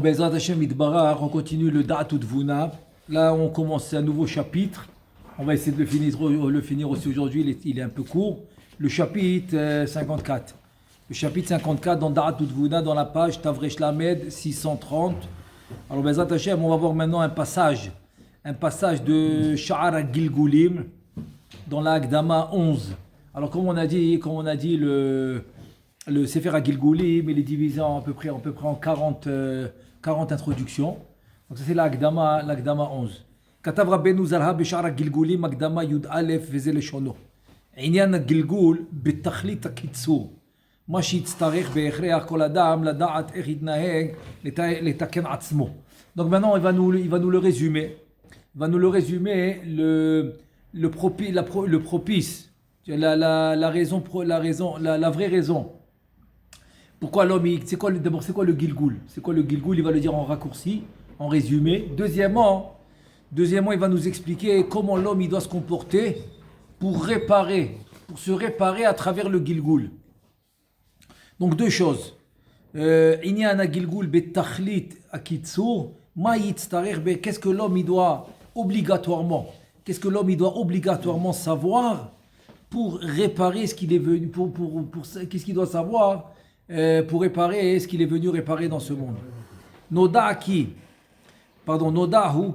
Bezrat Hashem Idbarach, on continue le Da'at Udvuna. Là, on commence un nouveau chapitre. On va essayer de le finir aussi aujourd'hui, il est un peu court. Le chapitre 54. Le chapitre 54 dans Da'at Udvuna, dans la page Tavresh Lamed 630. Alors, Bezrat Hashem, on va voir maintenant un passage de Sha'ar Gilgulim dans la Agdama 11. Alors, comme on a dit, le Sefer Gilgulim, il est divisé à peu près en 40 introductions. Donc ça c'est l'Agdama 11. כתב רבנו זרהה בשער הגלגולים הקדמה י"א וזה לשונו. עניין הגלגול בתכלית הקיצור. מה שיצטרך בהכרח כל אדם לדעת איך יתנהג לתקן עצמו. Donc maintenant il va nous le résumer. Il va nous le résumer le propice, la vraie raison. Pourquoi l'homme, c'est quoi le Gilgul? C'est quoi le Gilgul? Il va le dire en raccourci, en résumé. Deuxièmement, il va nous expliquer comment l'homme il doit se comporter pour se réparer à travers le Gilgul. Donc deux choses. Inyana Gilgul betachlit akitsur, ma yitztarech, qu'est-ce que l'homme il doit obligatoirement savoir pour réparer ce qu'il est venu, qu'est-ce qu'il doit savoir pour réparer ce qu'il est venu réparer dans ce monde. Nodahu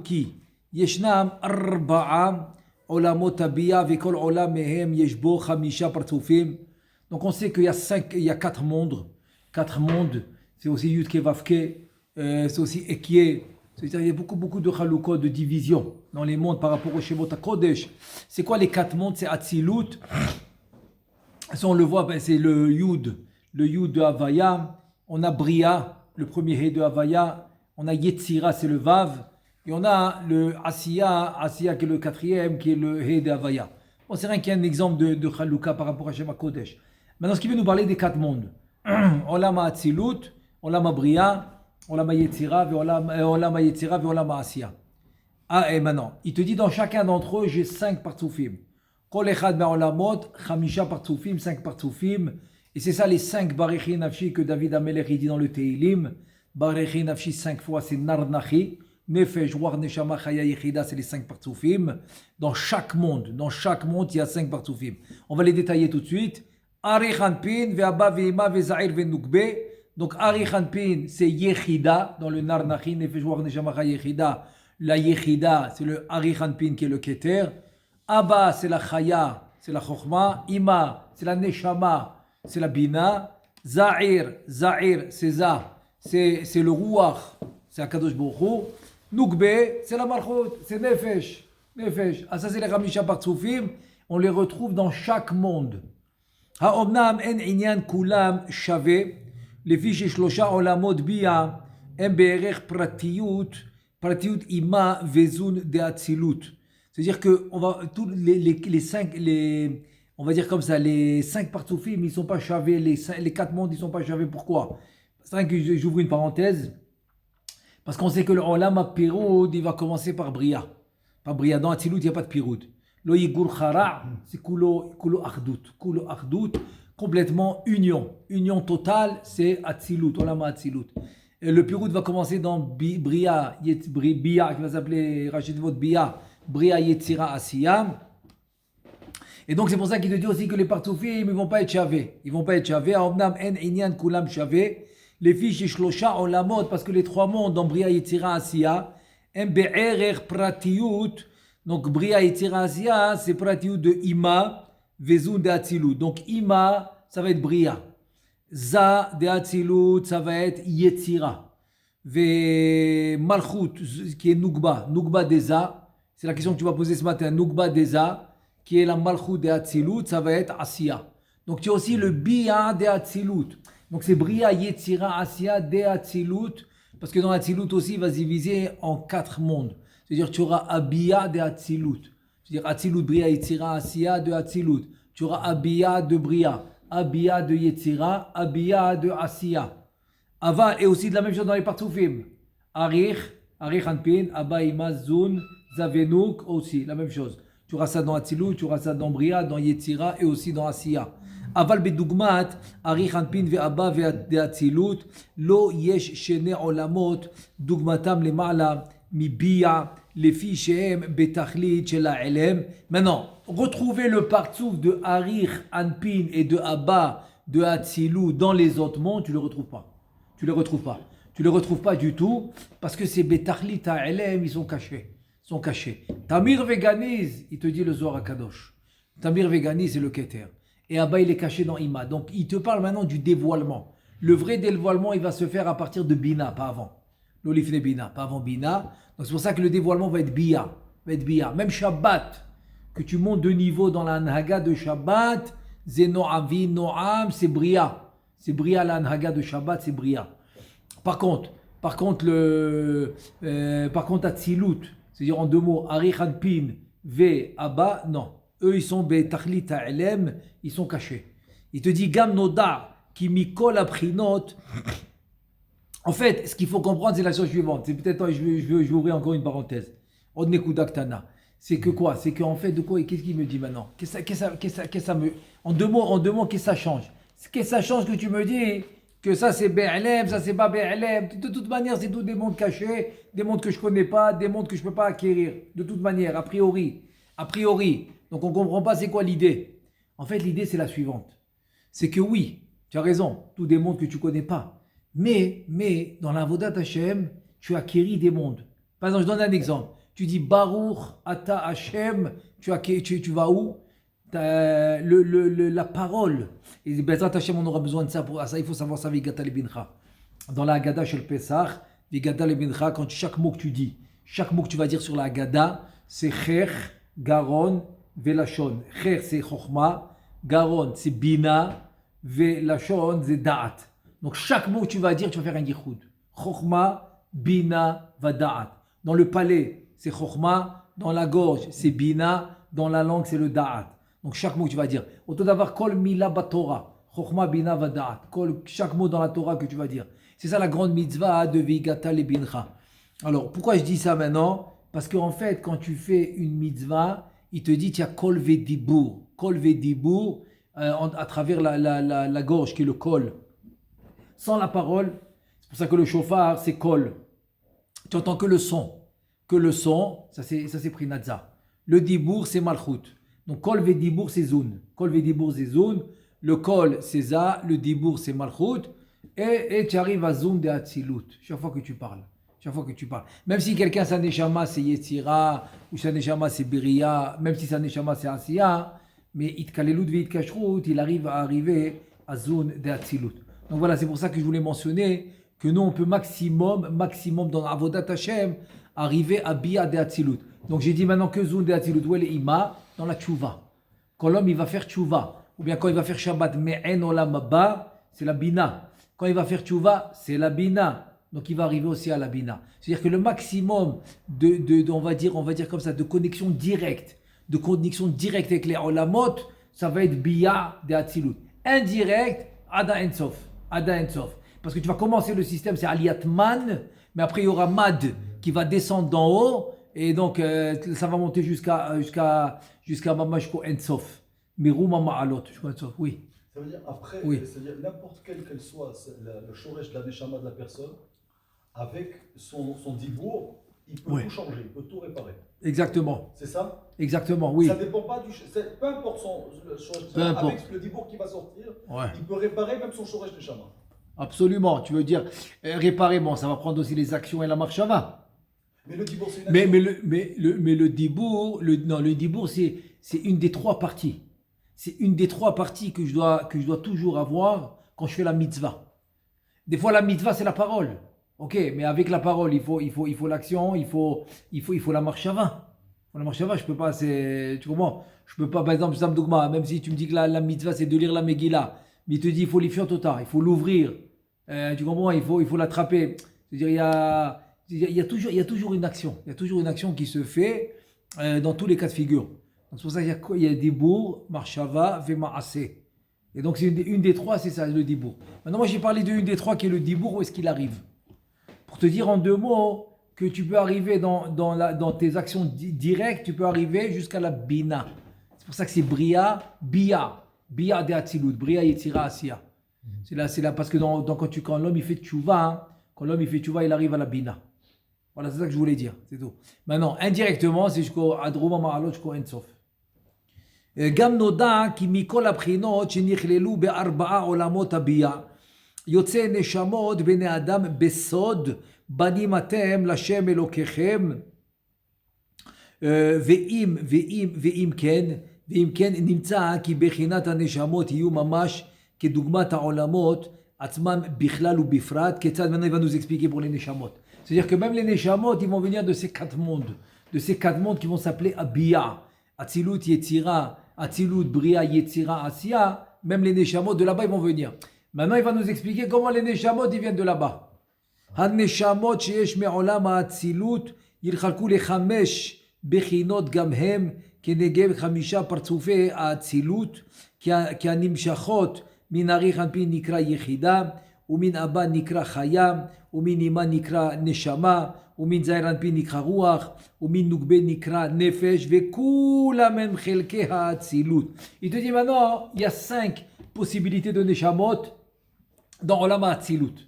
ki yeshnam arba'a olamot abiya vekol olam mehem yeshbo chamisha partufim. Donc on sait qu'il y a quatre mondes. C'est aussi Yud Ke Vav Ke, c'est aussi Ekie. C'est-à-dire il y a beaucoup de chalukot, de divisions dans les mondes par rapport au Shemot HaKodesh. C'est quoi les quatre mondes? C'est Atzilut. Ça on le voit, c'est le Yud de Havaya, on a Bria, le premier He de Havaya, on a Yetzira, c'est le Vav, et on a le Asiya qui est le quatrième, qui est le He de Havaya. Bon, c'est rien qu'il y a un exemple de Chaluka par rapport à Shema Kodesh. Maintenant, ce qui veut nous parler des quatre mondes. Olama Atzilut, Olama Bria, Olama Yetzira, Olama Asiya. Ah, et maintenant, il te dit dans chacun d'entre eux, j'ai 5 partsoufim. Kol echad me'olamot, chamisha partsoufim, 5 partsoufim. Et c'est ça les 5 Barechi Nafshi que David Amelech dit dans le Teilim. Barechi Nafshi 5 fois, c'est Narnachi. Nefesh, War, Neshama, Chaya, Yechida, c'est les 5 partsoufim. Dans chaque monde, il y a 5 partsoufim. On va les détailler tout de suite. Ari Khanpin, Ve'aba, Ve'ima, Ve'zair, Ve'nukbe. Donc Ari Khanpin, c'est Yechida, dans le Narnachi. Nefesh, War, Neshama, Chaya, Yechida. La Yechida, c'est le Ari Khanpin qui est le Keter. Abba, c'est la Chaya, c'est la Chokhma. Ima, c'est la Neshama, c'est la Bina. Za'ir, c'est Za, c'est le Ruach, c'est Akadosh Baruch Hu. Nukbe, c'est la Malchut, c'est Nefesh. Ah, ça, c'est les Ramisha Partsoufim. On les retrouve dans chaque monde. Ha'omnam en inyan kulam shave. Les fiches shlosha olamot biya. En be'erech pratiyut ima vezun de atzilut. C'est-à-dire que on va tous les 5 on va dire comme ça, les 5 partsoufim, ils ne sont pas chavés, les 4 mondes, ils ne sont pas chavés. Pourquoi? C'est vrai que j'ouvre une parenthèse, parce qu'on sait que le Olam Piroud, il va commencer par Bria. Par Bria, dans Atzilut, il n'y a pas de Piroud. Lo Yigur Khara, c'est Kulo Achdut, complètement union. Union totale, c'est Atzilut, Olam Atzilut. Et le Piroud va commencer dans Bria, Bia, qui va s'appeler Rachid Vot Bia, Bria Yetzira Asiyam. Et donc c'est pour ça qu'il te dit aussi que les partsoufim, ils ne vont pas être chavés. Aomnam en inyan kulam chavé. Les fiches shlosha olamot, parce que les 3 mondes dans Bria Yetzira Asiya, en be'erer pratiyut. Donc Bria Yetzira Asiya, c'est pratiyut de Ima, vezun de Atzilut. Donc Ima, ça va être Bria. Za de Atzilut, ça va être Yetzira. Ve Malchut, qui est Nukba de Za. C'est la question que tu vas poser ce matin. Nukba de Za, qui est la Malchut de Atzilut, ça va être Asiya. Donc tu as aussi le Bia de Atzilut. Donc c'est Bria, Yetzira, Asiya de Atzilut, parce que dans Atzilut aussi, il va se diviser en 4 mondes. C'est-à-dire tu auras Abia de Atzilut. C'est-à-dire Atzilut, Bria, Yetzira, Asiya de Atzilut. Tu auras Abia de Bria, Abia de Yetzira, Abia de Asiya. Ava, et aussi de la même chose dans les partsoufim. Arich Hanpin, Abba, Ima, Zun, Zavenuk, aussi, la même chose. Tu auras ça dans Atzilut, tu auras ça dans Bria, dans Yetzira et aussi dans Asiya. אבל בדוגמת ארי חנפין ואבא והאצילות, לא יש שני עולמות דוגמתם למעלה מביע, לפי שהם בתכלית של העלם. Maintenant, retrouver le partsouf de Arich, Anpin et de Abba, de Hatzilut dans les autres mondes, tu ne le retrouves pas. Tu ne les retrouves pas. Tu ne les retrouves pas du tout, parce que ces betachlit ha'elem, ils sont cachés. Sont cachés. Tamir Veganiz, il te dit le Zohar HaKadosh. Tamir Veganiz, c'est le Keter. Et Abba, il est caché dans Ima. Donc, il te parle maintenant du dévoilement. Le vrai dévoilement, il va se faire à partir de Bina, pas avant. L'olifne Bina, pas avant Bina. Donc, c'est pour ça que le dévoilement va être Bia. Même Shabbat, que tu montes de niveau dans la Nhaga de Shabbat, Zeno'am, No'am, c'est Bria. C'est Bria, la Nhaga de Shabbat, c'est Bria. Par contre, Atzilut, c'est-à-dire en deux mots, Ari Khanpin, Ve, Abba, non. Eux, ils sont Betachlit Ha'elem, ils sont cachés. Il te dit Gam Noda, qui mikol aprinot. En fait, ce qu'il faut comprendre, c'est la chose suivante. C'est peut-être, je vais ouvrir encore une parenthèse. Odnekudaktana. C'est que quoi? C'est qu'en fait, de quoi? Qu'est-ce qu'il me dit maintenant? En deux mots, qu'est-ce que ça change? Qu'est-ce que ça change que tu me dis que ça c'est Be'elem, ça c'est pas Be'elem? De toute manière, c'est tous des mondes cachés, des mondes que je connais pas, des mondes que je peux pas acquérir. De toute manière, a priori. Donc on comprend pas c'est quoi l'idée. En fait, l'idée c'est la suivante. C'est que oui, tu as raison, tous des mondes que tu connais pas. Mais dans la Vodat Hashem, tu acquéris des mondes. Par exemple, je donne un exemple. Tu dis Baruch Ata Hashem, tu vas où? La parole. Et Bezrat Hashem, on aura besoin de ça. Pour ça, il faut savoir ça, Vigata Lebincha. Dans la Haggadah Shel Pesach, Vigata Lebincha, quand chaque mot que tu dis, chaque mot que tu vas dire sur la Haggadah, c'est Cher, Garon, Velashon. Cher, c'est Chochma, Garon, c'est Bina, Velashon, c'est Da'at. Donc chaque mot que tu vas dire, tu vas faire un yichud. Chochma, Bina, Vada'at. Dans le palais, c'est Chochma. Dans la gorge, c'est Bina. Dans la langue, c'est le Da'at. Donc chaque mot que tu vas dire. Autant d'avoir Kol Mila Batora. Chochma, Bina, Vada'at. Chaque mot dans la Torah que tu vas dire. C'est ça la grande mitzvah de Vigata Lebincha. Alors pourquoi je dis ça maintenant? Parce qu'en fait, quand tu fais une mitzvah, il te dit, tu as Kol Vedibur. Kol Vedibur, à travers la gorge, qui est le Kol. Sans la parole, c'est pour ça que le chauffard, c'est Kol. Tu entends que le son. Que le son, ça c'est pris Nazza. Le Dibour, c'est Malchut. Donc Kol Vedibur, c'est Zun. Kol Vedibur, c'est Zun. Le Kol, c'est Za. Le Dibour, c'est Malchut. Et tu arrives à Zun de Hatzilut. Chaque fois que tu parles. Même si quelqu'un, sa neshama, c'est Yetzira, ou sa neshama, c'est Beria, même si sa neshama, c'est Asiya, mais Itkalelut ve Itkashrut, il arrive à arriver à Zun de Hatzilut. Donc voilà, c'est pour ça que je voulais mentionner que nous, on peut maximum dans Avodat Hashem, arriver à Bia de Hatzilut. Donc j'ai dit maintenant que Zun de Hatzilut, où est l'Ima? Dans la Tchouva. Quand l'homme, il va faire Tchouva, ou bien quand il va faire Shabbat, Me'en Olam Haba, c'est la Bina. Quand il va faire Tchouva, c'est la Bina. Donc il va arriver aussi à la Bina. C'est-à-dire que le maximum on va dire comme ça, de connexion directe avec les Olamot, ça va être Bia de Hatzilut. Indirect, Ada Ensof. Parce que tu vas commencer le système, c'est Aliyat Man, mais après il y aura Mad qui va descendre d'en haut, et donc ça va monter jusqu'à Mamashko Ensof. Mirouma Ma'alot, oui. Ça veut dire après, oui. C'est-à-dire n'importe qu'elle soit le shoresh de la neshama de la personne, avec son dibour, il peut tout changer, il peut tout réparer. Exactement. C'est ça? Exactement, oui. Ça ne dépend pas peu importe le shoresh, avec le dibour qui va sortir, il peut réparer même son shoresh neshama. Absolument, tu veux dire réparer, bon, ça va prendre aussi les actions et la marchava. Mais le dibour, c'est une action. Mais le dibour, c'est une des trois parties. C'est une des trois parties que je dois toujours avoir quand je fais la mitzvah. Des fois, la mitzvah, c'est la parole. Ok, mais avec la parole, il faut l'action, il faut la marchava. La marchava, je peux pas, tu comprends? Je peux pas, par exemple, Sam Dougma, même si tu me dis que la mitzvah, c'est de lire la Megillah, mais il te dit, il faut l'iffiot total, il faut l'ouvrir. Tu comprends? Il faut l'attraper. C'est-à-dire, il y a toujours une action. Il y a toujours une action qui se fait dans tous les cas de figure. Donc, c'est pour ça qu'il y a Dibour, Marshava, Vema'ase. Et donc, c'est une des trois, c'est ça, le Dibour. Maintenant, moi, j'ai parlé d'une des trois qui est le Dibour, où est-ce qu'il arrive? Pour te dire en deux mots que tu peux arriver dans tes actions directes, tu peux arriver jusqu'à la Bina. C'est pour ça que c'est Bia. Bia de Atzilut, Bria Yetzira Asiya. C'est là, parce que quand l'homme il fait tchouva, hein, quand l'homme il fait tchouva, il arrive à la bina. Voilà, c'est ça que je voulais dire, c'est tout. Maintenant, indirectement, c'est jusqu'au Adroma Ma'alot, jusqu'au Ensof. גם נודע כי מכל הבחינות שנכללו בארבעה עולמות הביאה יוצא נשמות בני אדם בסוד בנים אתם לשם אלוקיכם ואם כן נמצא כי בחינת הנשמות יהיו ממש כדוגמת העולמות עצמם בכלל ובפרט כיצד maintenant il va nous expliquer pour les neshamot. C'est-à-dire que même les neshamot ils vont venir de ces quatre mondes qui vont s'appeler Abiya, Atzilut, Yetzira, Atzilut, Bria, Yetzira, Asiya, même les neshamot de là-bas ils vont venir. Maintenant il va nous expliquer comment les neshamot ils viennent de là-bas. הנשמות שיש מעולם האצילות יתחלקו לחמש בחינות גם הם כנגד חמישה פרצופי האצילות כי הנמשכות מן אריך אנפין נקרא יחידה ומן אבא נקרא חיה ומן אמא נקרא נשמה ומן זעיר אנפין נקרא רוח ומן נוגבה נקרא נפש וכולם הם חלקי האצילות. Il te dit maintenant il y a 5 possibilités de neshamot dans עולם האצילות.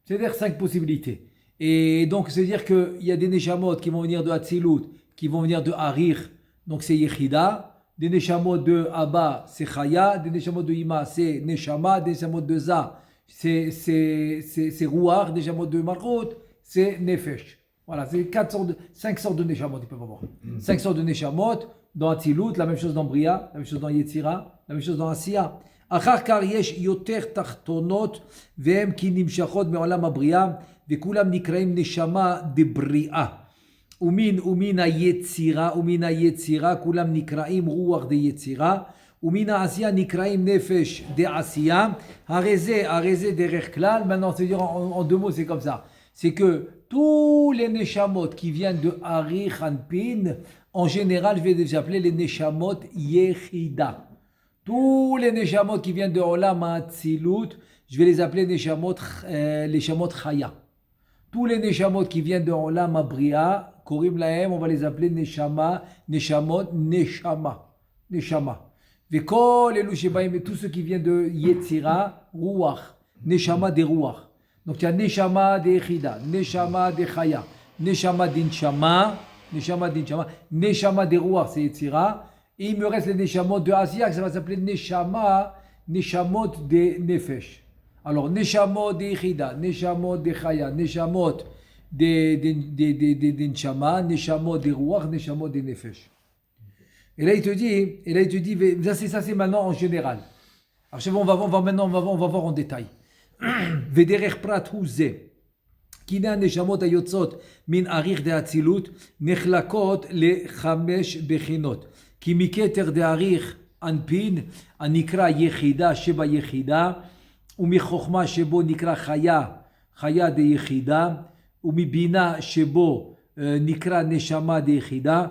C'est-à-dire 5 possibilités. Et donc, c'est-à-dire qu'il y a des neshamot qui vont venir de Hatzilut, qui vont venir de Harir, donc c'est Yechida. Des neshamot de Abba, c'est Chaya. Des neshamot de Ima, c'est Neshama. Des neshamot de Za, c'est Ruach. Des neshamot de Malchut, c'est Nefesh. Voilà, c'est 5 sortes de neshamot, ils peuvent avoir. 5 sortes de neshamot dans Hatzilut, la même chose dans Bria, la même chose dans Yetzira, la même chose dans Asiya. אחר כך יש יותר תחתונות והם כי נמשכות מעולם הבריאה וכולם נקראים נשמה דבריאה ומן היצירה כולם נקראים רוח דיצירה ומן העשייה נקראים נפש דעשייה הרי זה דרך כלל. Maintenant c'est dire en 2 mots c'est comme ça, c'est que tous les neshamot qui viennent de Ari Hanpin en général je vais les appeler les neshamot yechida. Tous les neshamot qui viennent de Olam HaAtzilut, je vais les appeler neshamot chaya. Tous les neshamot qui viennent de Olam HaBria, Korim Lahem, on va les appeler neshamot neshama. Vekol elu shebaim, tous ceux qui viennent de Yetzira, Ruach, neshama de Ruach. Donc il y a neshama de Echida, neshama de Chaya, neshama d'inchama, neshama de Ruach, c'est Yetzira. Et il me reste les neshamot de Asiya, ça va s'appeler neshamot de Nefesh. Alors, neshamot de Ichida, neshamot de Chaya, neshamot de Nshama, neshamot de Ruach, neshamot de Nefesh. Et là, il te dit, ça c'est maintenant en général. Alors, on va voir en détail. Vederech prat hu ze. כי הנשמות היוצאות מן אריך דאצילות נחלקות ל5 בחינות. כי מכתר דאריך אנפין הנקרא יחידה שבה יחידה ומחוכמה שבו נקרא חיה דיחידה ומבינה שבו נקרא נשמה דיחידה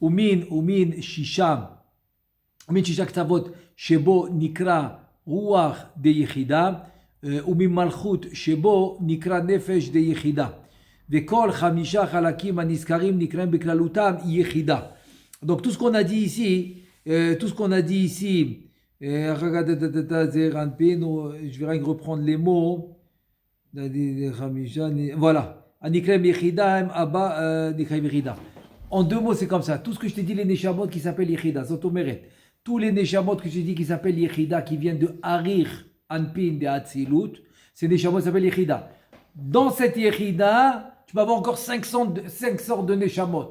ומין שישה קצוות שבו נקרא רוח דיחידה וממלכות שבו נקרא נפש דיחידה וכל 5 חלקים הנזכרים נקראים בכללותם יחידה. Donc tout ce qu'on a dit ici, je vais rien reprendre les mots. Voilà. En 2 mots, c'est comme ça. Tout ce que je t'ai dit, les neshamot qui s'appellent Yechida, tous les neshamot que je t'ai dit qui s'appellent Yechida, qui viennent de Harir, Anpin, de Hatzilut, ces neshamot s'appellent Yechida. Dans cette Yechida, tu vas avoir encore 5 sortes de neshamot.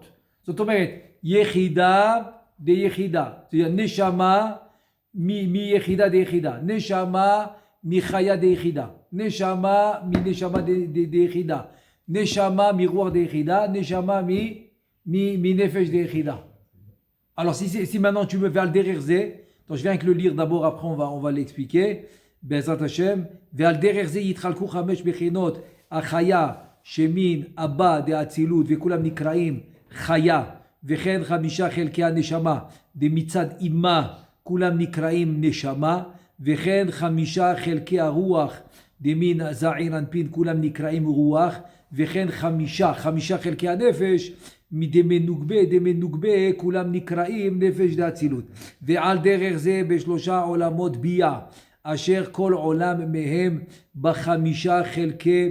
Yechida de Yechida, c'est-à-dire Neshama mi Yechida de Yechida, Neshama mi Chaya de Yechida, Neshama mi Neshama de Yechida, Neshama mi Ruach de Yechida, Neshama mi Nefesh de Yechida. Alors si maintenant tu me fais al dererze, donc je viens avec le lire d'abord, après on va l'expliquer. Bezrat Hashem, ve'al dererze yitchalku 5 bechinot achaya shemin abba de Atzilut ve'kulam nikraim chaya. וכן 5 חלקי הנשמה דמצד אימה כולם נקראים נשמה וכן 5 חלקי הרוח דמין זעיר אנפין כולם נקראים רוח וכן חמישה חלקי הנפש, מדמי נוגבה, כולם נקראים נפש דאצילות. ועל דרך זה בשלושה עולמות ביאה, אשר כל עולם מהם בחמישה חלקי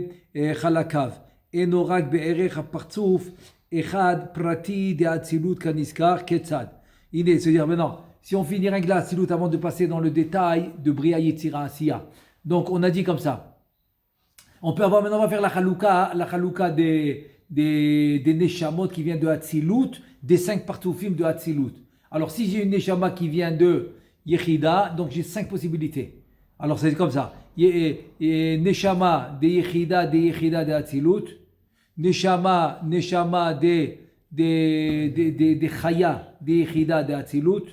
חלקיו. אינו רק בערך הפרצוף אחד פרטי דאצילות כנזכר כיצד. הנה, c'est-à-dire maintenant, si on finit rien que la Atsilut avant de passer dans le détail de Bria Yetzira Asiya. Donc on a dit comme ça. On peut avoir maintenant, on va faire la chalouka des Neshamot qui vient de Atsilut, des 5 partoufim de Atsilut. Alors si j'ai une Neshama qui vient de Yechida, donc j'ai 5 possibilités. Alors c'est comme ça. Neshama de Yechida de Atsilut. Neshama de Chaya de Yechida de Atsilut.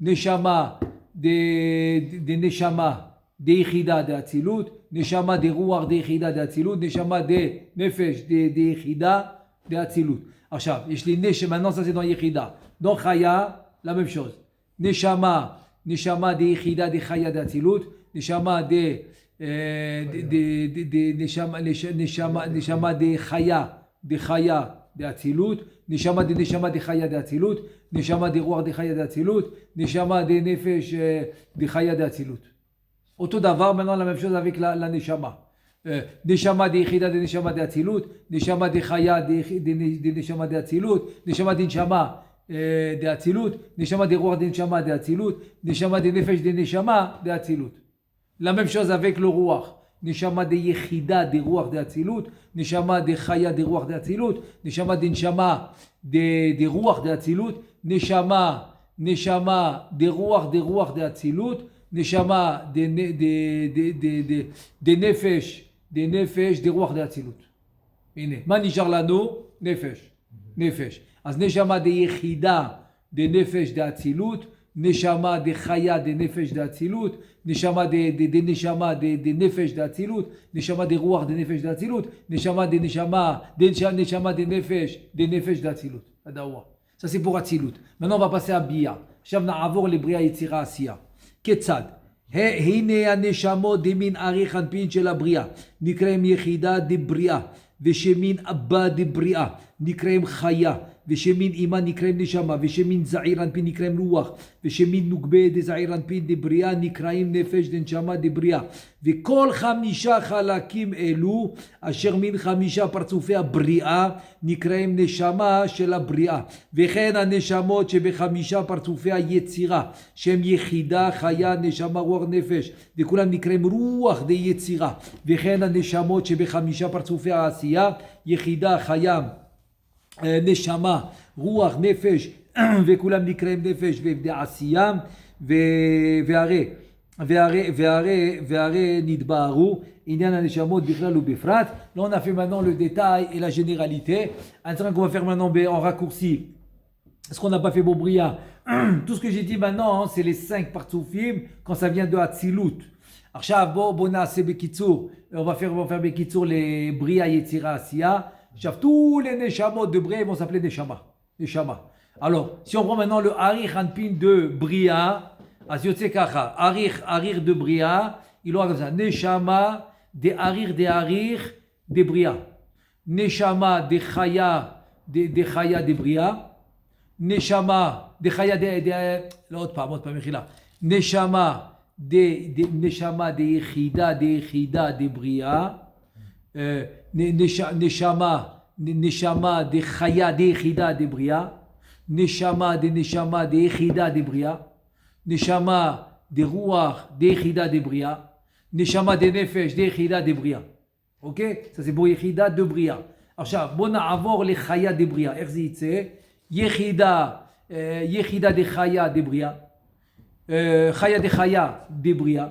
Neshama de Neshama de Yechida de Atsilut. Neshama de Ruach de Yechida de Atsilut. Neshama de Nefesh de Yechida de Atsilut. Alors, maintenant ça c'est dans Yechida. Dans Chaya, la même chose. Neshama de Yechida de Chaya de Atsilut. Neshama de Chaya de Atsilut. Neshama de Chaya de Atsilut. Neshama de Ruach de Chaya de Atsilut. Neshama de Nefesh de Chaya de Atsilut. Auto d'avoir maintenant la même chose avec la Neshama. Neshama de Yechida de Neshama de Atsilut. Neshama de Chaya de Neshama de Atsilut. Neshama de Neshama de Atsilut. Neshama de Ruach de Neshama de Atsilut. Neshama de Nefesh de Neshama de Atsilut. La même chose avec le Ruach. Neshama de Yechida de Ruach de Atsilut. Neshama de Chaya de Ruach de Atsilut. Neshama de Neshama de Ruach de Atsilut. Neshama de Ruach de Atsilut. Neshama de Nefesh de Ruach de Atsilut. הנה, מה נשאר לנו? נפש. אז נשמה de יחידה de נפש de אצילות, נשמה de חיה de נפש de אצילות, נשמה de נפש de אצילות, נשמה de רוח de נפש de אצילות, נשמה de נפש de אצילות. Ça c'est pour אצילות. Maintenant on va passer à Bia. עכשיו נעבור לבריאה יצירה עשייה. כיצד? הנה הנשמות דמין אריך אנפין של הבריאה, נקראים יחידה דבריאה, ושמין אבא דבריאה, נקראים חיה, ושמין אימה נקראים נשמה, ושמין זעיר אנפין נקראים רוח, ושמין נוגבה דזעיר אנפין דבריאה, נקראים נפש דנשמה דבריאה. וכל 5 חלקים אלו, אשר מן 5 פרצופי הבריאה, נקראים נשמה של הבריאה. וכן הנשמות שב5 פרצופי היצירה, שהם יחידה, חיה, נשמה, רוח, נפש, וכולם נקראים רוח דיצירה. וכן הנשמות שב5 פרצופי העשייה, יחידה, חיה, נשמה, רוח, נפש, וכולם נקראים נפש ועשייה, והרי נתבהרו עניין הנשמות בכלל ובפרט. Là on a fait maintenant le détail et la généralité. Un truc qu'on va faire maintenant en raccourci, ce qu'on n'a pas fait pour Bria. Tout ce que j'ai dit maintenant, c'est les 5 partsoufim quand ça vient de Hatzilut. עכשיו בוא נעשה בקיצור, on va faire בקיצור לבריאה יצירה עשייה. עכשיו, tous les neshamot de Bria vont s'appeler Neshama. Alors, si on prend maintenant le Arich Anpin de Bria, אז יוצא ככה, Arich de Bria, il aura comme ça, Neshama de Arich de Bria, Neshama de Chaya de Bria, Neshama de Chaya de... עוד פעם, מחילה. Neshama de Yechida de Bria, נשמה de חיה de יחידה de בריאה, נשמה de יחידה de בריאה, נשמה de רוח de יחידה de בריאה, נשמה de נפש de יחידה de בריאה. אוקיי? ça c'est pour יחידה de בריאה. עכשיו בוא נעבור לחיה de בריאה. איך זה יצא? יחידה de חיה de בריאה, חיה de חיה de בריאה,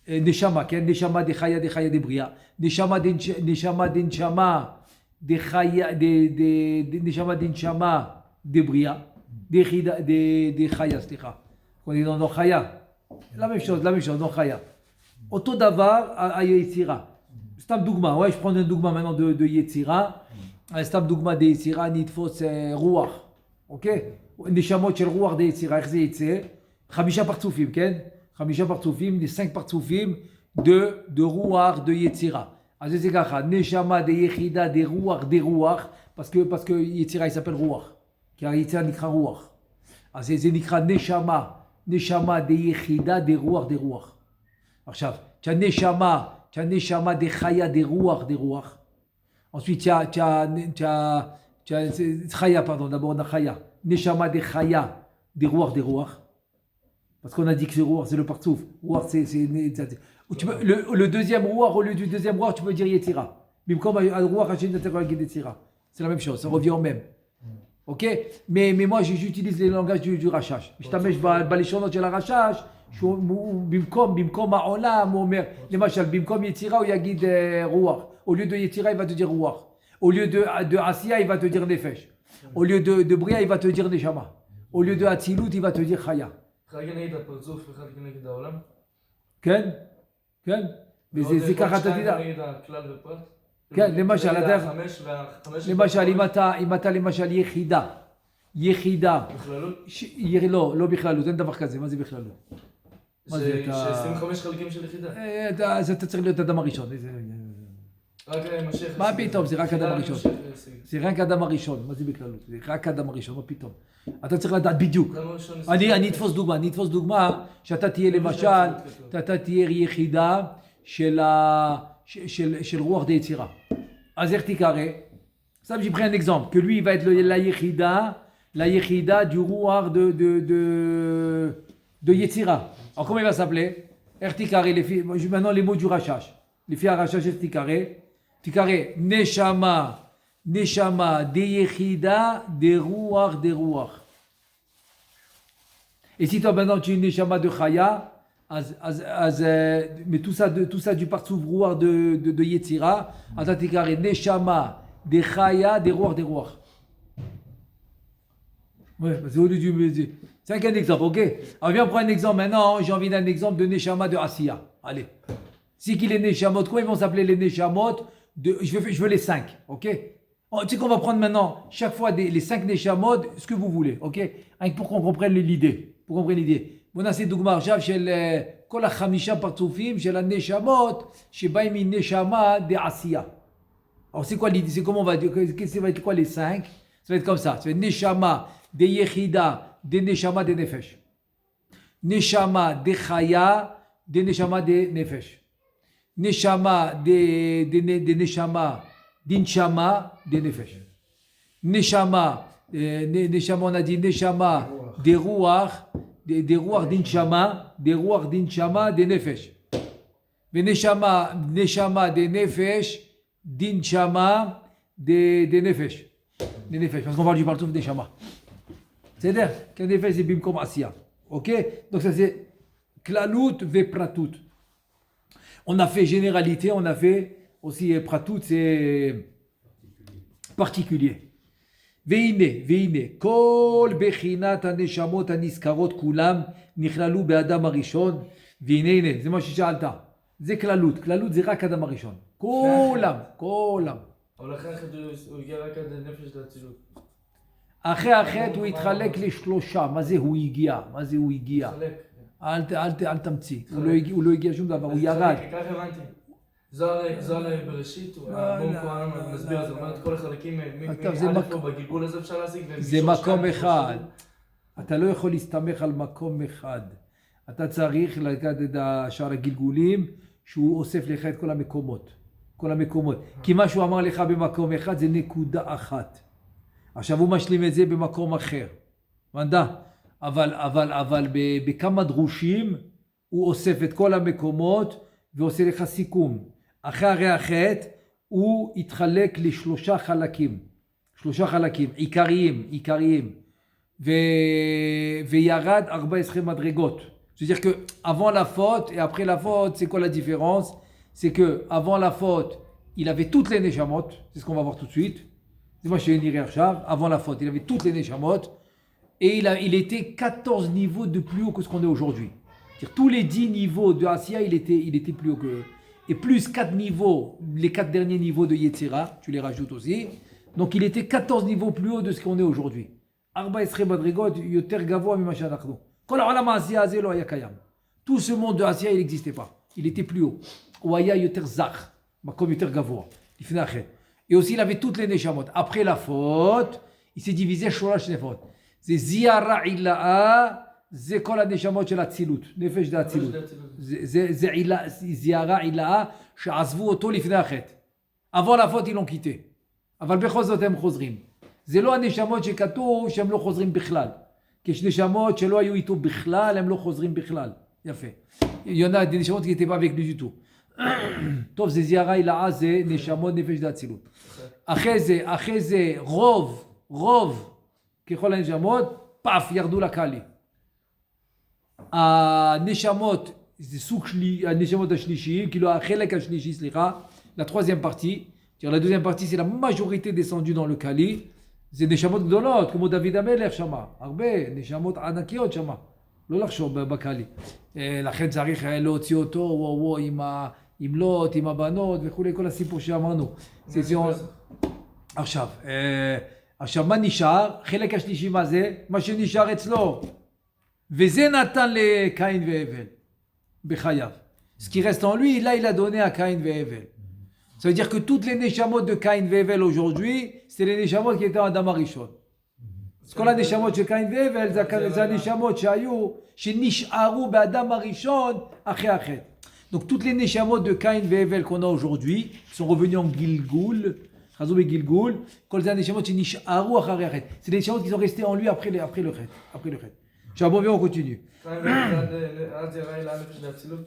נשמה, כן? נשמה de חיה de בריאה, נשמה דנשמה de בריאה, de חיה, סליחה. on dit dans חיה. la même chose, dans חיה. אותו דבר à יצירה. סתם דוגמה, ouais, je prends un דוגמה maintenant de יצירה. סתם דוגמה de יצירה, נתפוס רוח. אוקיי? נשמות של רוח de יצירה, איך זה יצא? 5 פרצופים, כן? 5 פרצופים, les 5 פרצופים de רוח de יצירה. אז זה ככה, נשמה דיחידה דרוח, parce que יצירה il s'appelle רוח, כי היצירה נקרא רוח. אז זה נקרא נשמה דיחידה דרוח. עכשיו, tu as neshama דחיה דרוח. Ensuite, tu as chaya, pardon, d'abord on a chaya. Neshama de chaya, des ruach. Parce qu'on a dit que c'est ruach, c'est le partsouf. Ruach, c'est le deuxième ruach, au lieu du deuxième ruach, tu peux dire yetzira. Mais comme al-ruach, c'est la même chose, ça revient au même. Ok? Mais moi, j'utilise les langages du rachach. Je t'amène balishonot de la rachach. במקום העולם, הוא אומר, למשל, במקום יצירה הוא יגיד רוח. Au lieu de יצירה, il va te dire רוח. Au lieu de עשייה, il va te dire נפש. Au lieu de בריאה, il va te dire נשמה. Au lieu de אצילות, il va te dire חיה. אחד כנגד הפרצוף ואחד כנגד העולם? כן, כן. וזה ככה אתה תדע. אחד כנגד הכלל ופרט? כן, למשל, למשל, אם אתה למשל יחידה. בכללות? לא בכללות, אין דבר כזה, מה זה בכללות? ש-25 חלקים של יחידה. אז אתה צריך להיות אדם הראשון. רק משיח. מה פתאום, זה רק אדם הראשון. זה רק אדם הראשון, מה זה בכללות? זה רק אדם הראשון, מה פתאום? אתה צריך לדעת בדיוק. אני אתפוס דוגמה, שאתה תהיה למשל, אתה תהיה יחידה של רוח דיצירה. אז איך תיקרא? Ça, j'ai pris un exemple, que lui, il va être la yechida du rouar de Yetzira. Alors, comment il va s'appeler? Ertikare, maintenant les mots du Rachash. Les filles à Rachash, Ertikare, Neshama, de yechida, de rouar. Et si toi, maintenant, tu es une Neshama de Chaya, mais tout ça du partsouf rouar de Yetzira, Atatikare, Neshama, des chaya, des rois. Ouais, c'est un exemple, ok? Alors viens prendre un exemple maintenant, j'ai envie d'un exemple de Neshama de Asiya. Allez. Si qu'il est Neshamot, quoi ils vont s'appeler les Neshamot je veux les 5, ok? Tu sais qu'on va prendre maintenant, chaque fois les 5 Neshamot, ce que vous voulez, ok? Pour qu'on comprenne l'idée. Bon, c'est Dougmar, chez כל החמישה פרצופים של הנשמות שבאים מנשמה דעשייה. Alors c'est quoi l'idée? C'est comment on va dire? Ça va être quoi les 5? Ça va être comme ça. Ça va être Neshama de Yechida, de Neshama de Nefesh. Neshama de Chaya, de Neshama de Nefesh. Neshama de Neshama d'Inchama de Nefesh. Neshama, on a dit Neshama de Ruach, de Ruach d'Inchama, de Nefesh. Neshama de Nefesh, d'Inchama de Nefesh. Parce qu'on parle du partouf des Shama. C'est-à-dire qu'un Nefesh c'est Bimkom Asiya. Ok? Donc ça c'est Klalut ve Pratout. On a fait généralité, on a fait aussi Pratout, c'est particulier. Veine, Kol Bechinat Aneshamot Aniskarot Kulam Nichlalu Be'adam Arishon. Veine, c'est moi qui j'alta. זה כללות, כללות זה רק אדם הראשון. כולם. אבל אחרי החטא הוא הגיע רק עד נפש לאצילות. אחרי החטא הוא התחלק לשלושה. מה זה הוא הגיע? אל תמציא. הוא לא הגיע שום דבר, הוא ירד. ככה הבנתי. זוהר בראשית, בום כהן מסביר, זאת אומרת כל החלקים מא' פה בגלגול הזה אפשר להשיג. זה מקום אחד. אתה לא יכול להסתמך על מקום אחד. אתה צריך לקחת את שאר הגלגולים שהוא אוסף לך את כל המקומות. כי מה שהוא אמר לך במקום אחד זה נקודה אחת. עכשיו הוא משלים את זה במקום אחר. מנדה? אבל בכמה דרושים הוא אוסף את כל המקומות ועושה לך סיכום. אחרי החטא הוא התחלק לשלושה חלקים עיקריים. וירד 14 מדרגות. C'est-à-dire que avant la faute et après la faute, c'est quoi la différence? C'est que avant la faute, il avait toutes les neshamot, c'est ce qu'on va voir tout de suite. C'est moi chez Niri Archav, avant la faute, il avait toutes les neshamot et il était 14 niveaux de plus haut que ce qu'on est aujourd'hui. C'est-à-dire tous les 10 niveaux de Asiya, il était plus haut que et plus 4 niveaux, les 4 derniers niveaux de Yetzira, tu les rajoutes aussi. Donc il était 14 niveaux plus haut de ce qu'on est aujourd'hui. Arba Esre Madrigot, Yoter Gavoa Mima Shanachnu. Tout ce monde de Asiya, il n'existait pas. Il était plus haut. Ouaya Yoter Zach. Makom Yoter Gavoa. Lifnei Achet. Et aussi, il avait toutes les Neshamot. Après la faute, il s'est divisé Shorash Nefot. C'est Ziara Illa'a, c'est Kol HaNeshamot Shel Atzilut. Nefesh d'Atzilut. C'est Ziara Illa'a, She'azvu Oto Lifnei Achet. Avant la faute, ils l'ont quitté. אבל בכל זאת הם חוזרים. זה לא הנשמות שכתוב שהם לא חוזרים בכלל. כי יש נשמות שלא היו איתו בכלל, הם לא חוזרים בכלל. יפה. Il y en a des נשמות qui n'étaient pas avec lui du tout. טוב, זה זיארה אילאה, זה נשמות נפש דאצילות. אחרי זה רוב, ככל הנשמות, פאף, ירדו לקאלי. הנשמות, זה סוג הנשמות השלישיים, כאילו החלק השלישי, סליחה, la troisième partie, la deuxième partie, c'est la majorité descendue dans le Kali. זה נשמות גדולות, כמו דוד המלך שמה. הרבה נשמות ענקיות שמה. לא לחשוב בקלי. לכן צריך להוציא אותו, עם לוט, עם הבנות וכולי, כל הסיפור שאמרנו. עכשיו, מה נשאר? חלק השלישי מה זה? מה שנשאר אצלו. וזה נתן לקין והבל. בחייו. Ce qui reste en lui, là, il a donné à Caïn et Hevel. Ça veut dire que toutes les neshamot de Caïn et Hevel aujourd'hui, c'est les neshamot qui étaient en Adam Arishon. Parce que la neshamot de Caïn et Hevel, c'est les neshamot שנשארו באדם הראשון אחרי החטא. Donc toutes les neshamot de Caïn et Hevel qu'on a aujourd'hui, qui sont revenus en Gilgoul, Chazou et Gilgoul, כל זה neshamot שנשארו אחרי החטא. C'est les neshamot qui sont restés en lui après le חטא. עכשיו בואו on continue. אז יראה אל הנפש דאצילות,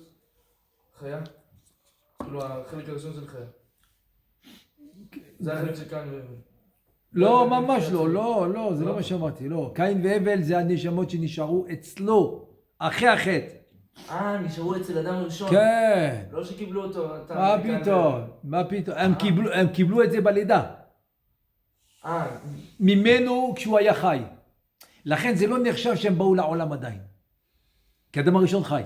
חיה? כאילו החלק הראשון של חיה. זה החלק של קין והבל. לא, ממש לא, זה לא מה שאמרתי, לא. קין והבל זה הנשמות שנשארו אצלו, אחרי החטא. נשארו אצל אדם הראשון. כן. לא שקיבלו אותו. מה פתאום? הם קיבלו את זה בלידה. ממנו כשהוא היה חי. לכן זה לא נחשב שהם באו לעולם עדיין. כי אדם הראשון חי.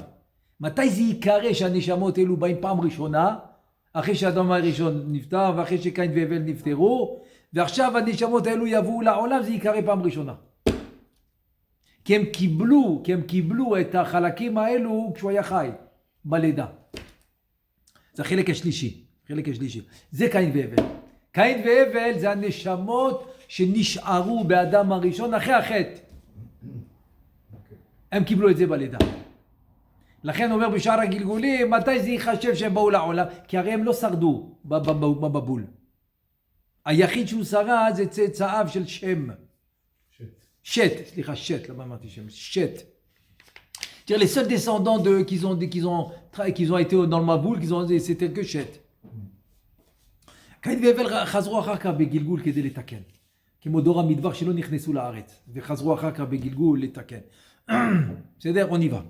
מתי זה יקרה שהנשמות האלו באים פעם ראשונה, אחרי שהאדם הראשון נפטר, ואחרי שקין והבל נפטרו, ועכשיו הנשמות האלו יבואו לעולם, זה יקרה פעם ראשונה. כי הם קיבלו את החלקים האלו כשהוא היה חי, בלידה. זה החלק השלישי. זה קין והבל. קין והבל זה הנשמות שנשארו באדם הראשון אחרי החטא. הם קיבלו את זה בלידה. לכן אומר בשאר הגלגולים, מתי זה ייחשב שהם באו לעולם? כי הרי הם לא שרדו בבול. היחיד שהוא שרד זה צאצאיו של שם. שת, למה אמרתי שם? שת. Les seuls descendants qui ont été dans le Maboul, c'était que שת. קין והבל חזרו אחר כך בגלגול כדי לתקן. כמו דור המדבר שלא נכנסו לארץ, וחזרו אחר כך בגלגול לתקן. בסדר? on y va.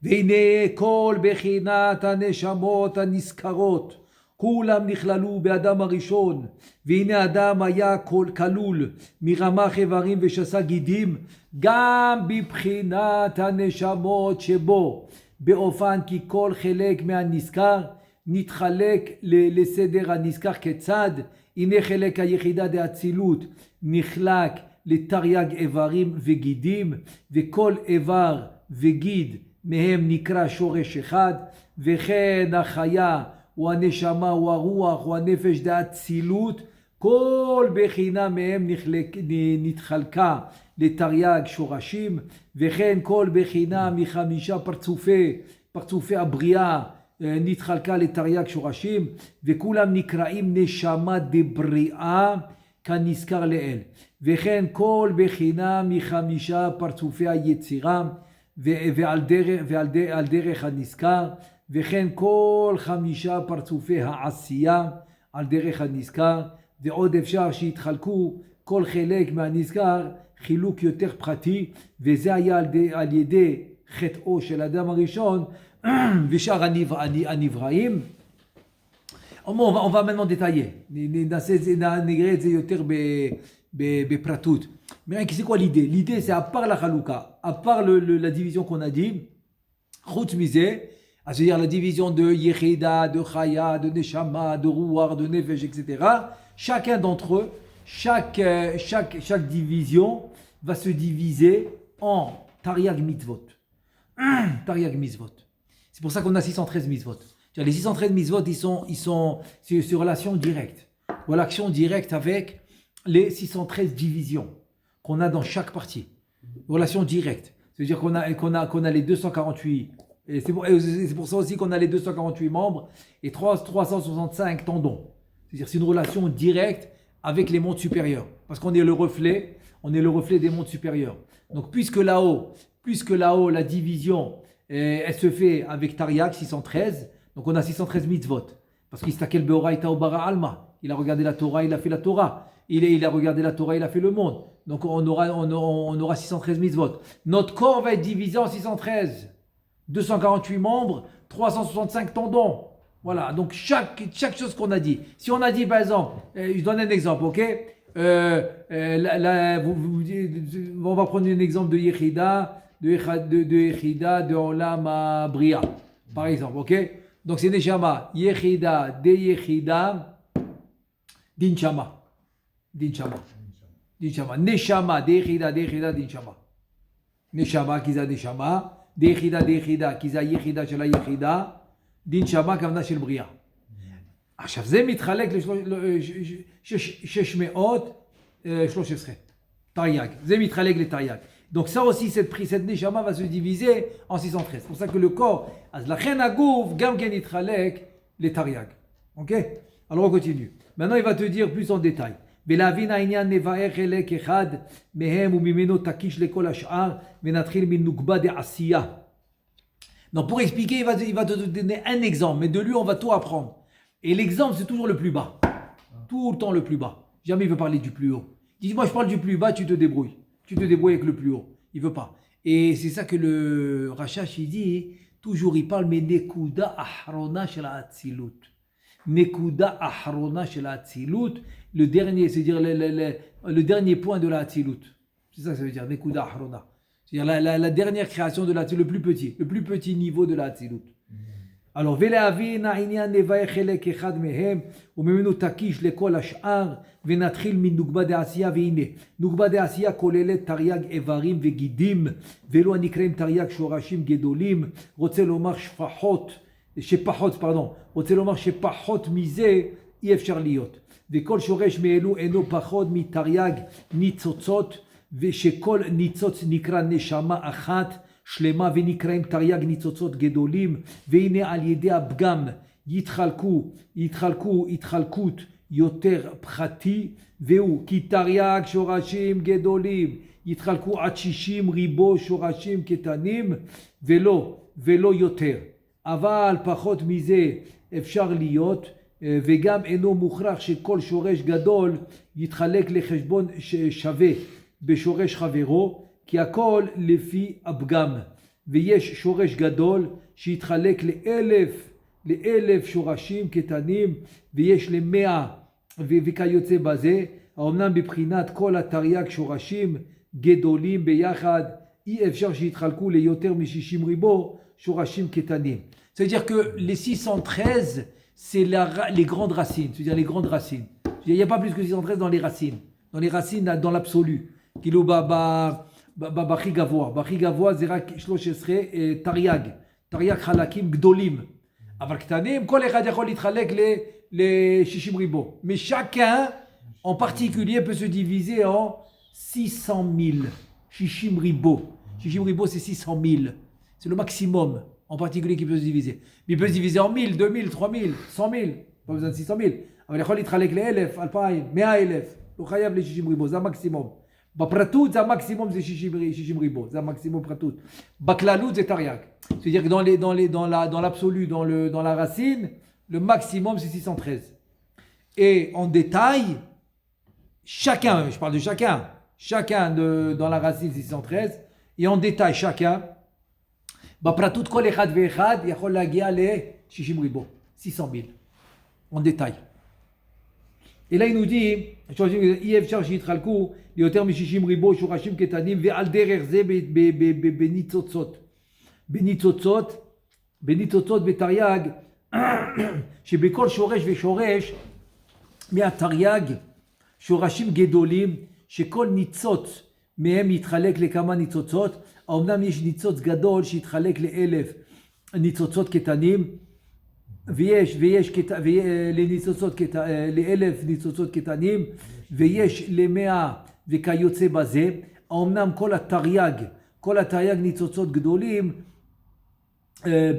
והנה כל בחינת הנשמות הנזכרות, כולם נכללו באדם הראשון, והנה אדם היה כלול מרמ"ח איברים ושס"ה גידים, גם בבחינת הנשמות שבו, באופן כי כל חלק מהנזכר נתחלק לסדר הנזכר כיצד, הנה חלק היחידה דאצילות נחלק לתרי"ג איברים וגידים, וכל איבר וגיד מהם נקרא שורש אחד, וכן החיה הוא הנשמה הוא הרוח הוא הנפש דאצילות, כל בחינה מהם נתחלקה לתרי"ג שורשים, וכן כל בחינה מחמישה פרצופי הבריאה נתחלקה לתרי"ג שורשים, וכולם נקראים נשמה דבריאה כנזכר לאל, וכן כל בחינה מחמישה פרצופי היצירה ועל דרך הנזכר, וכן כל חמישה פרצופי העשייה על דרך הנזכר, ועוד אפשר שיתחלקו כל חלק מהנזכר חילוק יותר פרטי, וזה היה על ידי חטאו של אדם הראשון ושאר הנבראים. On va maintenant détailler, נראה את זה יותר בפרטות. Mais c'est quoi l'idée? L'idée c'est à part la chalouka, à part la division qu'on a dit, chutz mizeh, c'est-à-dire la division de Yechida, de Chaya, de Neshama, de Ruach, de Nefesh, etc. Chacun d'entre eux, chaque division va se diviser en Tariag mitzvot. Tariag mitzvot. C'est pour ça qu'on a 613 mitzvot. C'est-à-dire, les 613 mitzvot, c'est une relation directe. Relation directe avec les 613 divisions qu'on a dans chaque partie. Relation directe. C'est-à-dire qu'on a les 248. Et c'est pour ça aussi qu'on a les 248 membres et 365 tendons. C'est-à-dire c'est une relation directe avec les mondes supérieurs. Parce qu'on est le reflet des mondes supérieurs. Donc puisque là-haut, la division, elle se fait avec Tariaq 613, donc on a 613 mitzvot. Parce qu'il stakel beoraita ou bara alma. Il a regardé la Torah, il a fait la Torah. Il a regardé la Torah, il a fait le monde. Donc on aura 613 mitzvot. Notre corps va être divisé en 613. 248 membres, 365 tendons. Voilà, donc chaque chose qu'on a dit. Si on a dit par exemple, je donne un exemple, ok, on va prendre un exemple de Yechida, de Olam Bria, par exemple, ok. Donc c'est Neshama, Yechida, de Yechida, Dinchama. Neshama, de Yechida, Dinchama. Neshama, Kiza Neshama. דייחידה, כי זה היחידה של היחידה, דין שמה כוונה של בריאה. עכשיו זה מתחלק ל-613, תרי"ג, זה מתחלק לתרי"ג. Donc ça aussi, cette neshama va se diviser en 613. C'est pour ça que le corps, אז לכן הגוף גם כן יתחלק לתרי"ג. Ok? Alors on continue. Maintenant il va te dire plus en détail. ולהבין העניין נבאר חלק אחד מהם וממנו תקיש לכל השאר ונתחיל מנוקבה דעשייה. Donc pour expliquer, il va te donner un exemple, mais de lui on va tout apprendre. Et l'exemple c'est toujours le plus bas. Tout le temps le plus bas. Jamais il veut parler du plus haut. Il dit moi je parle du plus bas, tu te débrouilles. Tu te débrouilles avec le plus haut. Il veut pas. Et c'est ça que le Rashash il dit, toujours il parle mais nekuda ahrona shel ha'atzilut. Nekuda ahrona shel ha'atzilut. Le dernier, c'est-à-dire le dernier point de la Hatzilut. C'est ça que ça veut dire, Nekuda Ahrona. C'est-à-dire la dernière création de la Hatzilut, le plus petit niveau de la Hatzilut. Alors, ולהבין העניין נבאר חלק אחד מהם, וממנו תקיש לכל השאר, ונתחיל מנוקבה דעשייה, והנה, נוקבה דעשייה כוללת תרי"ג איברים וגידים, ואלו הנקראים תרי"ג שורשים גדולים, רוצה לומר שפחות מזה אי אפשר להיות. וכל שורש מאלו אינו פחות מתרי"ג ניצוצות, ושכל ניצוץ נקרא נשמה אחת שלמה ונקראים תרי"ג ניצוצות גדולים, והנה על ידי הפגם יתחלקו התחלקות יותר פחתי, והוא כי תרי"ג שורשים גדולים יתחלקו עד 60 ריבו שורשים קטנים ולא יותר. אבל פחות מזה אפשר להיות, וגם אינו מוכרח שכל שורש גדול יתחלק לחשבון שווה בשורש חברו, כי הכל לפי הפגם. ויש שורש גדול שיתחלק לאלף שורשים קטנים, ויש ל100 וכיוצא בזה. האמנם בבחינת כל התרי"ג שורשים גדולים ביחד, אי אפשר שיתחלקו ליותר מ60 ריבו שורשים קטנים. C'est-à-dire que les 613 c'est les grandes racines, c'est-à-dire les grandes racines. Il n'y a pas plus que 613 dans les racines. Dans les racines, dans l'absolu. Kilo בכי גבוה זה רק 13 תרי"ג חלקים גדולים. אבל קטנים, כל אחד יכול להתחלק ל-60 ריבו. Mais chacun, en particulier, peut se diviser en 600 000. 60 ריבו. 60 ריבו, c'est 600 000. C'est le maximum, en particulier, qui peut se diviser. Mais il peut se diviser en 1000, 2000, 3000, 100 000. Pas besoin de 600 000. אבל יכול להתחלק ל-1000, 2000, 100,000. הוא חייב ל-60 ריבו, זה המקסימום. בפרטות, זה המקסימום, זה 60 ריבו. זה המקסימום פרטות. בכללות, זה תרי"ג. C'est-à-dire que dans l'absolu, dans la racine, le maximum, c'est 613. Et en détail, chacun, je parle de chacun dans la racine, c'est 613. Et en détail, chacun, בפרטות כל אחד ואחד יכול להגיע ל-60 ריבו, 600 000, en détail. Et là il nous dit, אי אפשר שיתחלקו ליותר מ-60 ריבו שורשים קטנים, ועל דרך זה בניצוצות בתרי"ג, שבכל שורש ושורש מהתרי"ג שורשים גדולים, שכל ניצוץ מהם יתחלק לכמה ניצוצות. האמנם יש ניצוץ גדול שיתחלק ל1000 ניצוצות קטנים, ויש לניצוצות, לאלף ניצוצות קטנים, ויש למאה וכיוצא בזה, אמנם כל התרי"ג ניצוצות גדולים,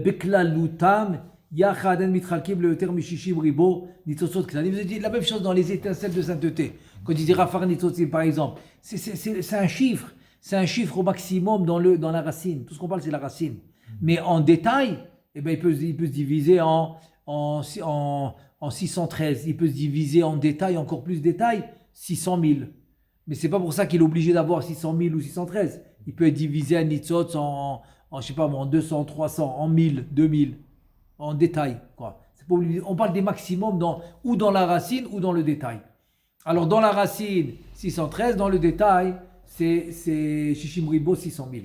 בכללותם, יחד הם מתחלקים ליותר מ-60 ריבו ניצוצות קטנים. C'est la même chose dans les étincelles de sainteté. Quand il dit Rafar Nitzotzim, par exemple, c'est un chiffre au maximum dans la racine. Tout ce qu'on parle, c'est la racine. Mais en détail, eh ben, il peut se diviser en 613. Il peut se diviser en détail, encore plus détail, 600 000. Mais c'est pas pour ça qu'il est obligé d'avoir 600 000 ou 613. Il peut être divisé à Nitzotz je sais pas moi, en 200, 300, en 1000, 2000, en détail, quoi. C'est pas obligé. On parle des maximums ou dans la racine ou dans le détail. Alors dans la racine, 613, dans le détail, c'est Shishim Ribo, 600 000.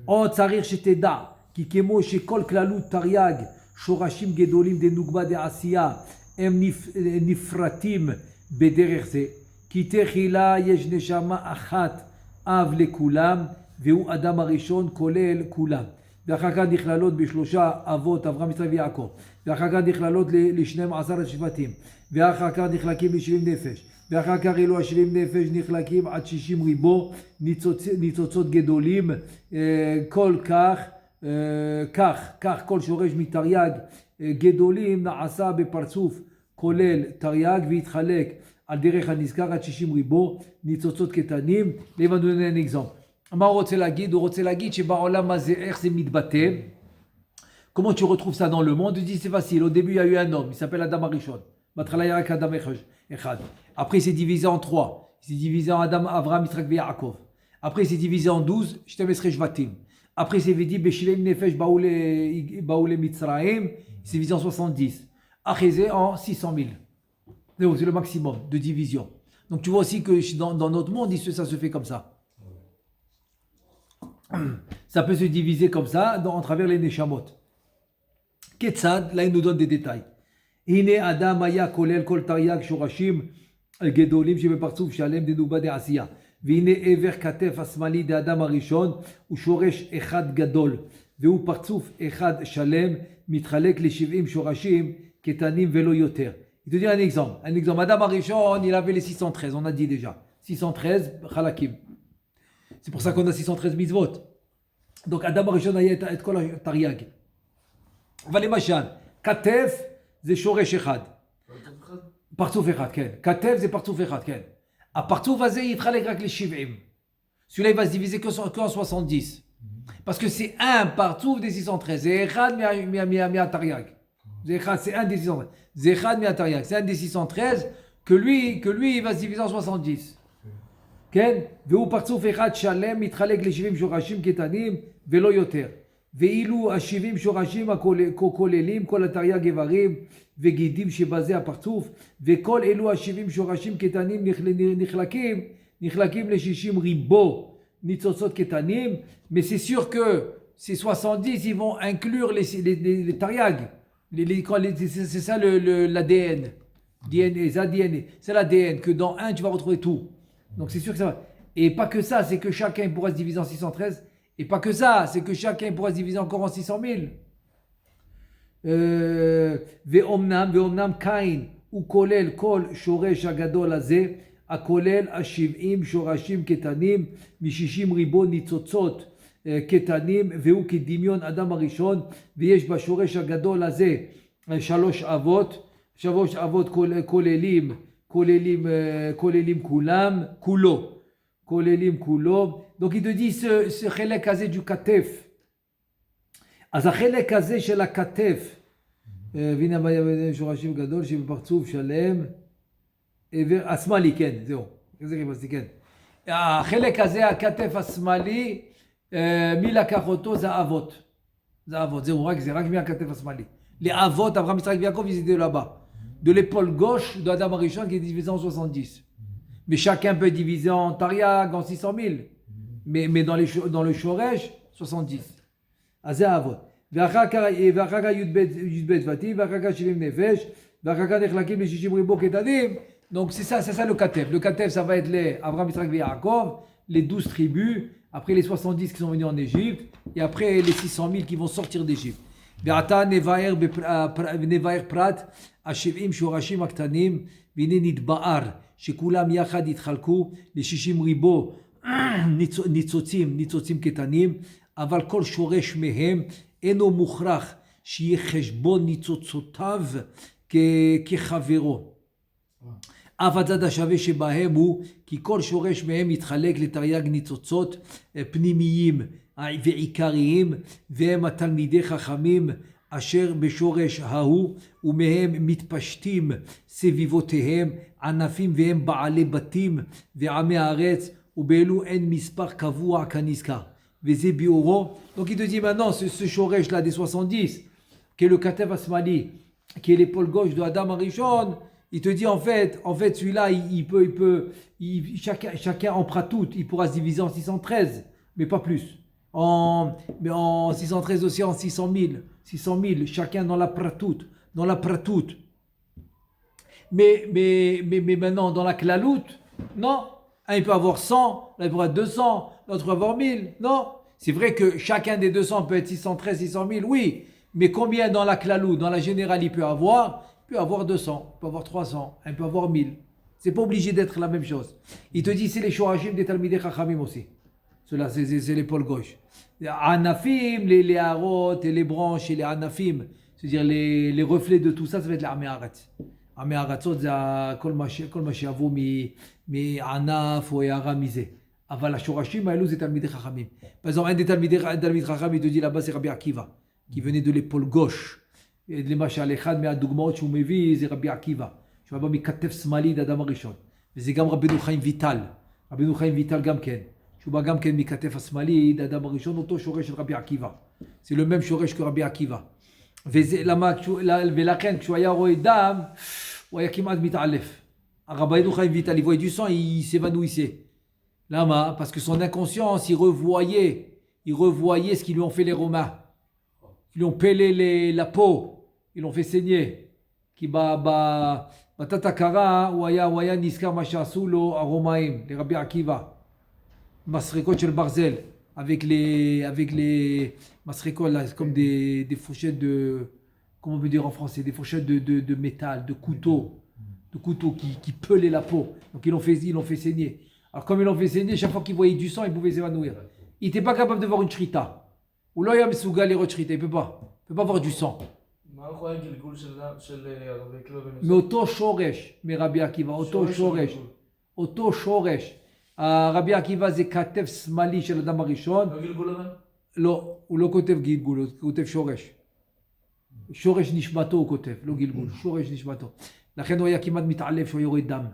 עוד צריך שתדע, כי כמו שכל כללות תרי"ג, שורשים גדולים דנוגבה דעשייה, הם נפרטים בדרך זה, כי תחילה יש נשמה אחת אב לכולם, והוא אדם הראשון כולל כולם. ואחר כך נכללות בשלושה אבות, אברהם, יצחק ויעקב. ואחר כך נכללות ל12 השבטים. ואחר כך נחלקים ל70 נפש. ואחר כך אלו ה70 נפש נחלקים עד 60 ריבו ניצוצות גדולים. כל כך כל שורש מתרי"ג גדולים נעשה בפרצוף כולל תרי"ג והתחלק על דרך הנזכר עד 60 ריבו ניצוצות קטנים. לבנו נן אקזמפל. מה הוא רוצה להגיד? הוא רוצה להגיד שבעולם הזה, איך זה מתבטא? Comment tu retrouves ça dans le monde? Il dit c'est facile. Au début, il y a eu un homme, il s'appelle Adam Arishon. בהתחלה היה רק אדם אחד. Après, il s'est divisé en 3. Il s'est divisé en Adam, Avraham, Yitzhak et Yaakov. Après, il s'est divisé en 12. 12 שבטים. Après, il s'est dit בשבעים נפש באו למצרים. Il s'est divisé en 70. Après, c'est en 600 000. C'est le maximum de division. Donc, tu vois aussi que dans notre monde, ça se fait comme ça. Ça peut se diviser comme ça en travers les neshamot. Ketzad, là il nous donne des détails. הנה אדם היה כולל כל תרי"ג שורשים גדולים שבפרצוף שלם דנוגבה דעשייה. והנה עבר כתף השמאלי דאדם הראשון הוא שורש אחד גדול. והוא פרצוף אחד שלם מתחלק ל70 שורשים קטנים ולא יותר. Il te dit un exemple. Adam הראשון, il avait les 613, on a dit déjà. 613 חלקים. C'est pour ça qu'on a 613 mitzvot. Donc Adam הראשון היה את כל התרי"ג. אבל למשל, כתף זה שורש אחד. פרצוף אחד, כן. כתף זה פרצוף אחד, כן. הפרצוף הזה יתחלק רק ל70. Celui-là, il va se diviser que en 70. Parce que c'est un פרצוף des 613. זה אחד מהתרי"ג. c'est un des 613. זה אחד מהתרי"ג. C'est un des 613 que lui, il va se diviser en 70. כן? והוא פרצוף אחד שלם מתחלק ל70 שורשים קטנים ולא יותר. ואילו ה70 שורשים הכוללים כל התרי"ג איברים וגידים שבזה הפרצוף, וכל אלו ה70 שורשים קטנים נחלקים ל60 ריבו ניצוצות קטנים, mais c'est sûr que ces 70 ils vont inclure les tariag, c'est ça l'ADN. C'est l'ADN que dans un tu vas retrouver tout. Donc c'est sûr que ça va. Et pas que ça, c'est que chacun pourra se diviser en 613. Et pas que ça, c'est que chacun pourra se diviser encore en 600 000. ואומנם קין הוא כולל כל שורש הגדול הזה, הכולל ה70 שורשים קטנים מ60 ריבו ניצוצות קטנים, והוא כדמיון אדם הראשון, ויש בשורש הגדול הזה 3 אבות, 3 אבות כוללים כולו. Donc il te dit ce חלק הזה du כתף. אז החלק הזה של הכתף, והנה הבעיה שורשים גדול שבפרצוף שלם, השמאלי, כן, זהו. איזה חיפשתי, כן. החלק הזה, הכתף השמאלי, מי לקח אותו? זה האבות. זהו, זה רק מהכתף השמאלי. לאבות, אברהם, יצחק ויעקב, ils étaient là-bas. De l'épaule gauche de Adam Arishon qui est divisé en 70. Mais chacun peut diviser en tariag, en 600 000. Mais dans le shoresh, 70. אז זה האבות. ואחר כך י"ב שבטים, ואחר כך 70 נפש, ואחר כך נחלקים ל60 ריבו קטנים. Donc c'est ça le Katef. Le Katef, ça va être les Abraham, Yitzhak et Yaakov, les 12 tribus, après les 70 qui sont venus en Égypte, et après les 600 000 qui vont sortir d'Égypte. ועתה נבאר פרט ה-70 שורשים הקטנים, והנה נתבאר שכולם יחד יתחלקו ל-60 ריבו ניצוצים קטנים, אבל כל שורש מהם אינו מוכרח שיהיה חשבון ניצוצותיו כחברו. אף הצד השווה שבהם הוא כי כל שורש מהם יתחלק לתרי"ג ניצוצות פנימיים ועיקריים, והם התלמידי חכמים אשר בשורש ההוא, ומהם מתפשטים סביבותיהם ענפים והם בעלי בתים ועמי הארץ, ובאלו אין מספר קבוע כנזכר. וזה ביאורו. Donc il te dit maintenant, ce shoresh là des 70, qui est le Katef Asmali, qui est l'épaule gauche de Adam Arishon, il te dit en fait celui-là, chacun en pratout, il pourra se diviser en 613, mais pas plus. Mais en 613 aussi en 600 000, chacun dans la pratout. Mais maintenant, dans la klalout, non. Un, il peut avoir 100, l'autre peut avoir 200, l'autre peut avoir 1000. Non. C'est vrai que chacun des 200 peut être 613, 600 000, oui. Mais combien dans la klalout, dans la générale, il peut avoir 200, il peut avoir 300, il peut avoir 1000. C'est pas obligé d'être la même chose. Il te dit, c'est les shorashim des Talmidei Chachamim aussi. Cela, c'est l'épaule gauche. Les Anafim, les Harot et les branches et les Anafim, c'est-à-dire les reflets de tout ça, ça va être les Amé Haaretz. Amé Haaretzot, c'est כל מה שיבוא מענף או הערה מזה. אבל השורשים האלו זה תלמידי חכמים. Par exemple, un des תלמידי חכמים, il te dit là-bas, c'est Rabbi Akiva, qui venait de l'épaule gauche. למשל, אחד מהדוגמאות שהוא מביא זה רבי עקיבא, שהוא בא מכתף שמאלי d'aדם הראשון. וזה גם רבנו חיים ויטל. רבנו חיים ויטל גם כן. שהוא בא גם כן מכתף השמאלי d'aדם הראשון, אותו שורש של רבי עקיבא. זה le même שורש כרבי עקיבא. ולכן, כשהוא היה רואה דם, הוא היה כמעט מתעלף. רבנו חיים ויטל, il voyait du sang, il s'évanouissait. Lama, parce que son inconscience, il revoyait ce qu'ils lui ont fait les Romains. Ils lui ont pelé la peau, ils l'ont fait saigner. Qui Tatakara, ou aya niskar machasulo à Romaïm, les Rabbi Akiva. Masrekot shel Barzel, avec les masrekot là, comme des fourchettes de, comment on peut dire en français, des fourchettes de métal, de couteaux qui pelaient la peau. Donc ils l'ont fait saigner. Alors comme ils l'ont fait saigner, chaque fois qu'ils voyaient du sang, ils pouvaient s'évanouir. Il n'était pas capable de voir une shrita. Ou là, il y a Mesouga, les shrita, il ne peut pas voir du sang. Mais auto shoresh, mais Rabbi Akiva, auto shoresh. Rabbi Akiva, c'est Katef Smali של אדם הראשון. לא, הוא לא כותב גלגול, הוא כותב שורש. שורש נשמתו הוא כותב, לא גלגול, שורש נשמתו. לכן הוא היה כמעט מתעלף שהוא יורד דם.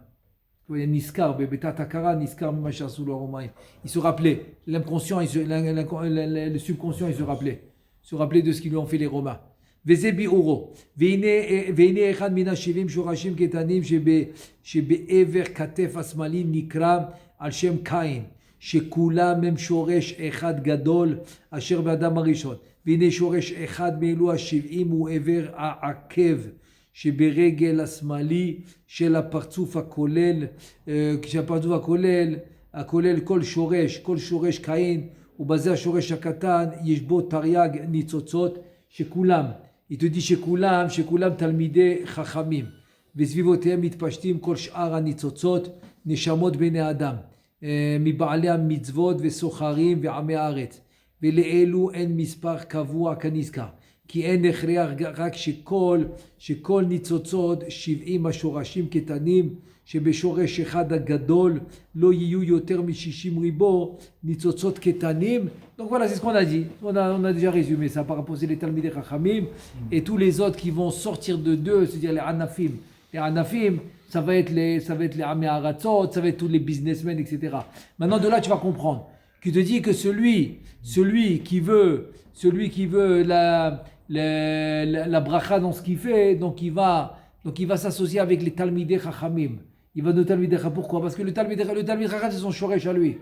הוא היה נזכר, בתת הכרה נזכר ממה שעשו לו הרומאים. Il se rappelait, l'inconscient, le subconscient, il se rappelait de ce qu'ils lui ont fait les Romains. וזה ביאורו. והנה אחד מן ה-70 שורשים קטנים שבעבר כתף השמאלי נקרא על שם קין, שכולם הם שורש אחד גדול אשר באדם הראשון. והנה שורש אחד מאלו ה-70 הוא עבר העקב שברגל השמאלי של הפרצוף הכולל, כשהפרצוף הכולל כל שורש קין, ובזה השורש הקטן יש בו תרי"ג ניצוצות שכולם, il te dit שכולם תלמידי חכמים, וסביבותיהם מתפשטים כל שאר הניצוצות, נשמות בני אדם, מבעלי המצוות וסוחרים ועמי הארץ, ולאלו אין מספר קבוע כנזכר, כי אין הכרח רק שכל ניצוצות 70 השורשים קטנים, שבשורש אחד הגדול לא יהיו יותר מ-60 ריבו ניצוצות קטנים. Donc voilà, c'est ce qu'on a dit. On a déjà résumé ça par rapport aux Talmidei Chachamim et tous les autres qui vont sortir de deux, c'est-à-dire les Anafim. Les Anafim, ça va être les Amé Haratzot, ça va être tous les businessmen, etc. Maintenant, de là, tu vas comprendre. Qui te dit que celui qui veut la bracha dans ce qu'il fait, donc il va s'associer avec les Talmidei Chachamim. Il va de Talmidei Chacham. Pourquoi? Parce que le Talmid Chacham, c'est son shoresh à lui.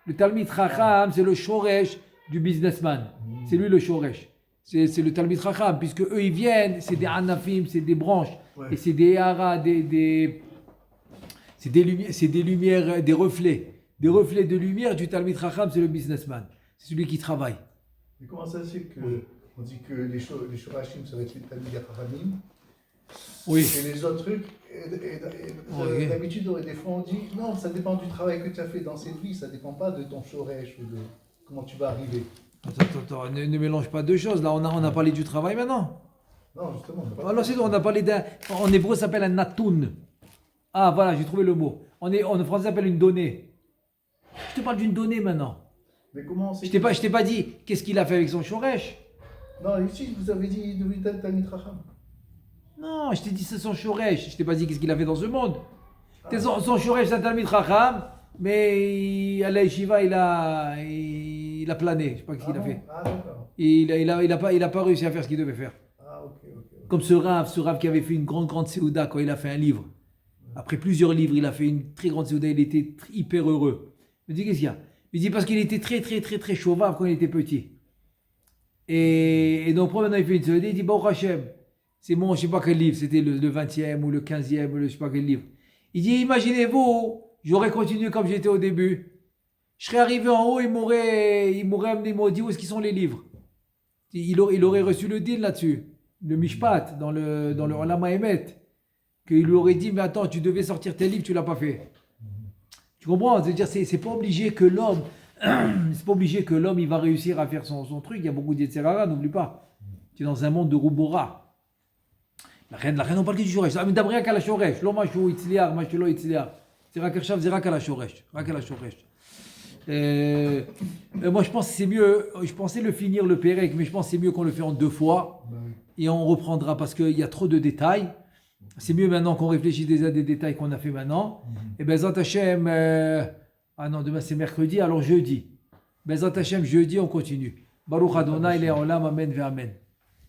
Le Talmid Chacham, c'est le shoresh du businessman. C'est lui le shoresh. C'est le Talmid Chacham, puisque eux, ils viennent, c'est des anafim, c'est des branches, et c'est des haras, c'est des lumières, des reflets. Des reflets de lumière du Talmid Chacham, c'est le businessman. C'est celui qui travaille. Mais comment ça se fait que On dit que les Shorashim, ça va être les Talmid Chachamim. Oui. Et les autres trucs, Oui. d'habitude, des fois, on dit non, ça dépend du travail que tu as fait dans cette vie, ça dépend pas de ton Shoresh ou de comment tu vas arriver. Attends, ne mélange pas deux choses. Là, on a parlé du travail maintenant. Non, justement. on n'a pas Alors, c'est on a parlé d'un. En hébreu, ça s'appelle un natoun. Ah, voilà, j'ai trouvé le mot. En français, ça s'appelle une donnée. Je te parle d'une donnée maintenant. Mais comment c'est Je t'ai pas dit qu'est-ce qu'il a fait avec son shoresh. Non, ici, vous avez dit de Talmid Chacham. Non, je t'ai dit c'est son shoresh. Je t'ai pas dit qu'est-ce qu'il a fait dans ce monde. Son shoresh, c'est un Talmid Chacham, mais à la yeshiva, il a plané. Je sais pas ce qu'il a fait. Ah, d'accord. Il a pas réussi à faire ce qu'il devait faire. Ah, ok. Comme ce Rav qui avait fait une grande séouda quand il a fait un livre. Après plusieurs livres, il a fait une très grande séouda, il était hyper heureux. Je me dis, qu'est-ce qu'il y a? Il dit parce qu'il était très chauvave quand il était petit. Et donc, maintenant, il fait une séouda, il dit, Baruch Hashem, c'est mon, je sais pas quel livre, c'était le 20e ou le 15e, ou je sais pas quel livre. Il dit, imaginez-vous, j'aurais continué comme j'étais au début. Je serais arrivé en haut, il m'aurait amené, il m'aurait dit, où est-ce qu'ils sont les livres? Il aurait reçu le deal là-dessus. Le Mishpat, dans le Olam HaEmet, qu'il lui aurait dit, mais attends, tu devais sortir tes livres, tu l'as pas fait. Tu comprends? C'est-à-dire, c'est pas obligé que l'homme, il va réussir à faire son truc. Il y a beaucoup d'Yetzirara, n'oublie pas. Tu es dans un monde de Roubora. La reine, on parle que du Shoresh. Mais d'abord, qu'à la Shoresh. Lo mashu itzliar, mashu lo itzliar. C'est rak עכשיו, c'est rak à la Shoresh. Rak à la Shoresh. Moi, je pense que c'est mieux. Je pensais le finir le Pérec, mais je pense que c'est mieux qu'on le fait en 2 fois. Et on reprendra parce qu'il y a trop de détails. C'est mieux maintenant qu'on réfléchisse déjà des détails qu'on a fait maintenant. Et ben Zat Hashem, ah non, demain c'est mercredi, alors jeudi. Ben Zat Hashem, jeudi, on continue. Baruch Adonai, Le'olam, Amen, Ve'amen.